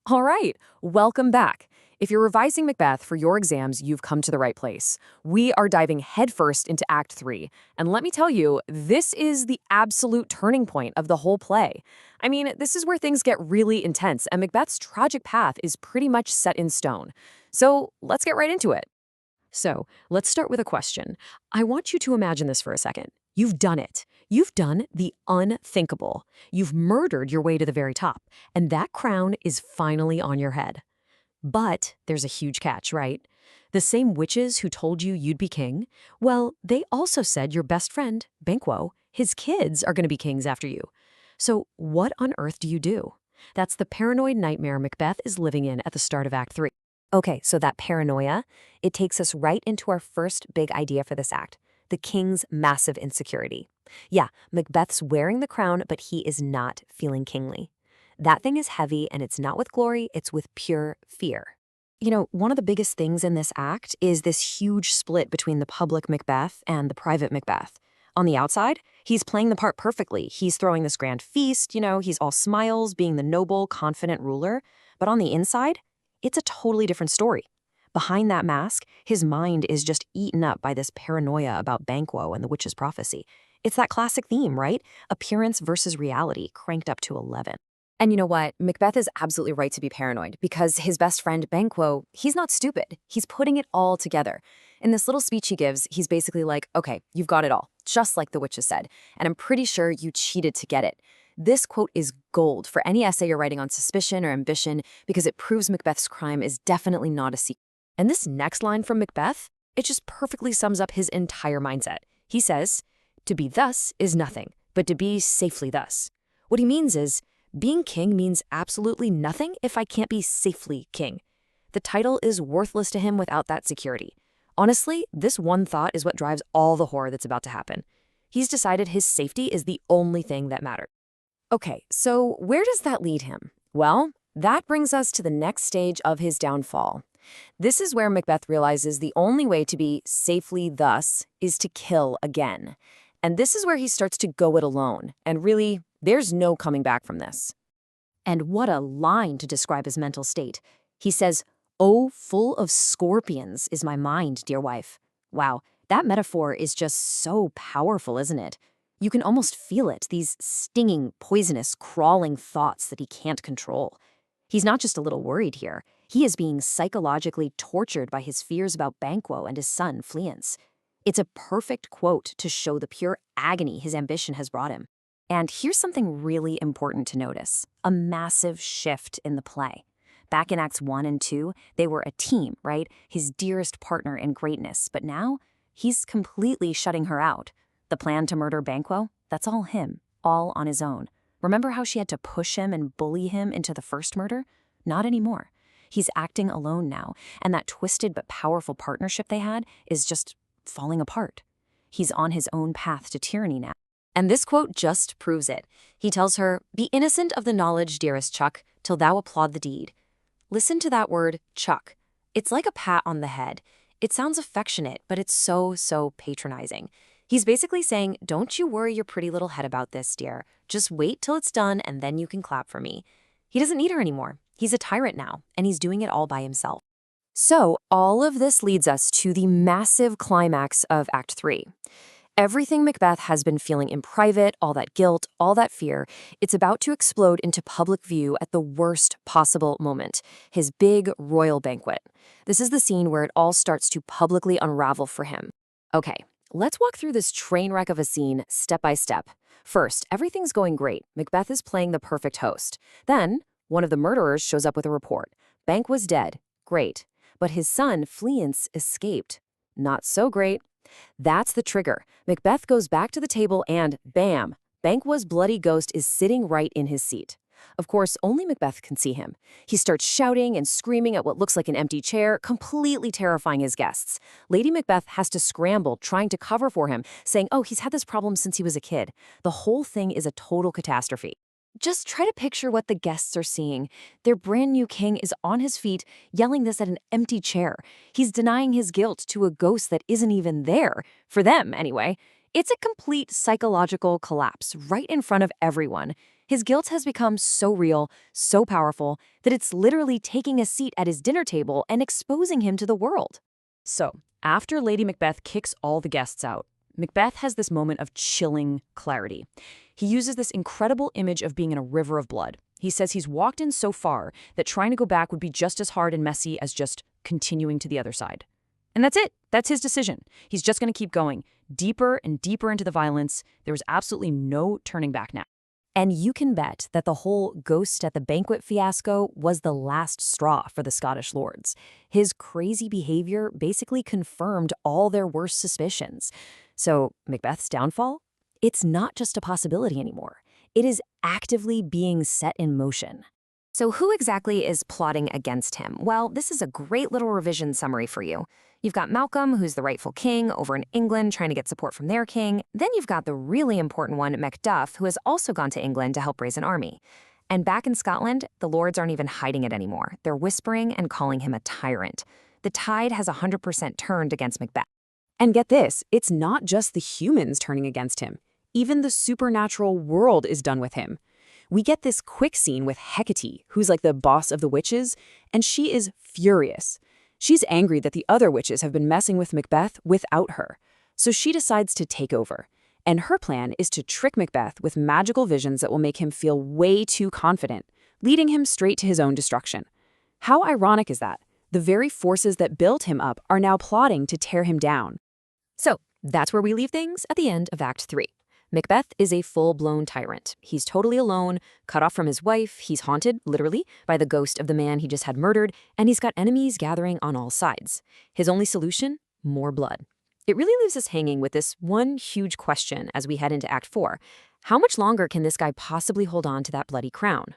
All right, welcome back. If you're revising Macbeth for your exams, you've come to the right place. We are diving headfirst into Act 3, and let me tell you, this is the absolute turning point of the whole play. I mean, this is where things get really intense, and Macbeth's tragic path is pretty much set in stone. So let's get right into it. So, let's start with a question. I want you to imagine this for a second. You've done it. You've done the unthinkable. You've murdered your way to the very top, and that crown is finally on your head. But there's a huge catch, right? The same witches who told you you'd be king, well, they also said your best friend, Banquo, his kids are going to be kings after you. So what on earth do you do? That's the paranoid nightmare Macbeth is living in at the start of Act 3. Okay, so that paranoia, it takes us right into our first big idea for this act, the king's massive insecurity. Yeah, Macbeth's wearing the crown, but he is not feeling kingly. That thing is heavy, and it's not with glory, it's with pure fear. You know, one of the biggest things in this act is this huge split between the public Macbeth and the private Macbeth. On the outside, he's playing the part perfectly. He's throwing this grand feast, he's all smiles, being the noble, confident ruler. But on the inside, it's a totally different story. Behind that mask, his mind is just eaten up by this paranoia about Banquo and the witch's prophecy. It's that classic theme, right? Appearance versus reality, cranked up to 11. And you know what? Macbeth is absolutely right to be paranoid because his best friend, Banquo, he's not stupid. He's putting it all together. In this little speech he gives, he's basically like, okay, you've got it all, just like the witches said, and I'm pretty sure you cheated to get it. This quote is gold for any essay you're writing on suspicion or ambition because it proves Macbeth's crime is definitely not a secret. And this next line from Macbeth, it just perfectly sums up his entire mindset. He says, "To be thus is nothing, but to be safely thus." What he means is, being king means absolutely nothing if I can't be safely king. The title is worthless to him without that security. Honestly, this one thought is what drives all the horror that's about to happen. He's decided his safety is the only thing that matters. Okay, so where does that lead him? Well, that brings us to the next stage of his downfall. This is where Macbeth realizes the only way to be safely thus is to kill again. And this is where he starts to go it alone. And really, there's no coming back from this. And what a line to describe his mental state. He says, "Oh, full of scorpions is my mind, dear wife." Wow, that metaphor is just so powerful, isn't it? You can almost feel it, these stinging, poisonous, crawling thoughts that he can't control. He's not just a little worried here. He is being psychologically tortured by his fears about Banquo and his son, Fleance. It's a perfect quote to show the pure agony his ambition has brought him. And here's something really important to notice, a massive shift in the play. Back in Acts 1 and 2, they were a team, right? His dearest partner in greatness, but now he's completely shutting her out. The plan to murder Banquo, that's all him, all on his own. Remember how she had to push him and bully him into the first murder? Not anymore. He's acting alone now, and that twisted but powerful partnership they had is just falling apart. He's on his own path to tyranny now. And this quote just proves it. He tells her, "Be innocent of the knowledge, dearest Chuck, till thou applaud the deed." Listen to that word, Chuck. It's like a pat on the head. It sounds affectionate, but it's so patronizing. He's basically saying, don't you worry your pretty little head about this, dear. Just wait till it's done and then you can clap for me. He doesn't need her anymore. He's a tyrant now, and he's doing it all by himself. So all of this leads us to the massive climax of Act 3. Everything Macbeth has been feeling in private, all that guilt, all that fear, it's about to explode into public view at the worst possible moment, his big royal banquet. This is the scene where it all starts to publicly unravel for him. Okay, let's walk through this train wreck of a scene step by step. First, everything's going great. Macbeth is playing the perfect host. Then, one of the murderers shows up with a report. Banquo's dead. Great. But his son, Fleance, escaped. Not so great. That's the trigger. Macbeth goes back to the table and, bam, Banquo's bloody ghost is sitting right in his seat. Of course, only Macbeth can see him. He starts shouting and screaming at what looks like an empty chair, completely terrifying his guests. Lady Macbeth has to scramble, trying to cover for him, saying, oh, he's had this problem since he was a kid. The whole thing is a total catastrophe. Just try to picture what the guests are seeing. Their brand new king is on his feet, yelling this at an empty chair. He's denying his guilt to a ghost that isn't even there. For them, anyway. It's a complete psychological collapse right in front of everyone. His guilt has become so real, so powerful, that it's literally taking a seat at his dinner table and exposing him to the world. So, after Lady Macbeth kicks all the guests out, Macbeth has this moment of chilling clarity. He uses this incredible image of being in a river of blood. He says he's walked in so far that trying to go back would be just as hard and messy as just continuing to the other side. And that's it. That's his decision. He's just going to keep going, deeper and deeper into the violence. There was absolutely no turning back now. And you can bet that the whole ghost at the banquet fiasco was the last straw for the Scottish lords. His crazy behavior basically confirmed all their worst suspicions. So, Macbeth's downfall? It's not just a possibility anymore. It is actively being set in motion. So who exactly is plotting against him? Well, this is a great little revision summary for you. You've got Malcolm, who's the rightful king, over in England trying to get support from their king. Then you've got the really important one, Macduff, who has also gone to England to help raise an army. And back in Scotland, the lords aren't even hiding it anymore. They're whispering and calling him a tyrant. The tide has 100% turned against Macbeth. And get this, it's not just the humans turning against him. Even the supernatural world is done with him. We get this quick scene with Hecate, who's like the boss of the witches, and she is furious. She's angry that the other witches have been messing with Macbeth without her. So she decides to take over. And her plan is to trick Macbeth with magical visions that will make him feel way too confident, leading him straight to his own destruction. How ironic is that? The very forces that built him up are now plotting to tear him down. So that's where we leave things at the end of Act 3. Macbeth is a full-blown tyrant. He's totally alone, cut off from his wife, he's haunted, literally, by the ghost of the man he just had murdered, and he's got enemies gathering on all sides. His only solution? More blood. It really leaves us hanging with this one huge question as we head into Act 4. How much longer can this guy possibly hold on to that bloody crown?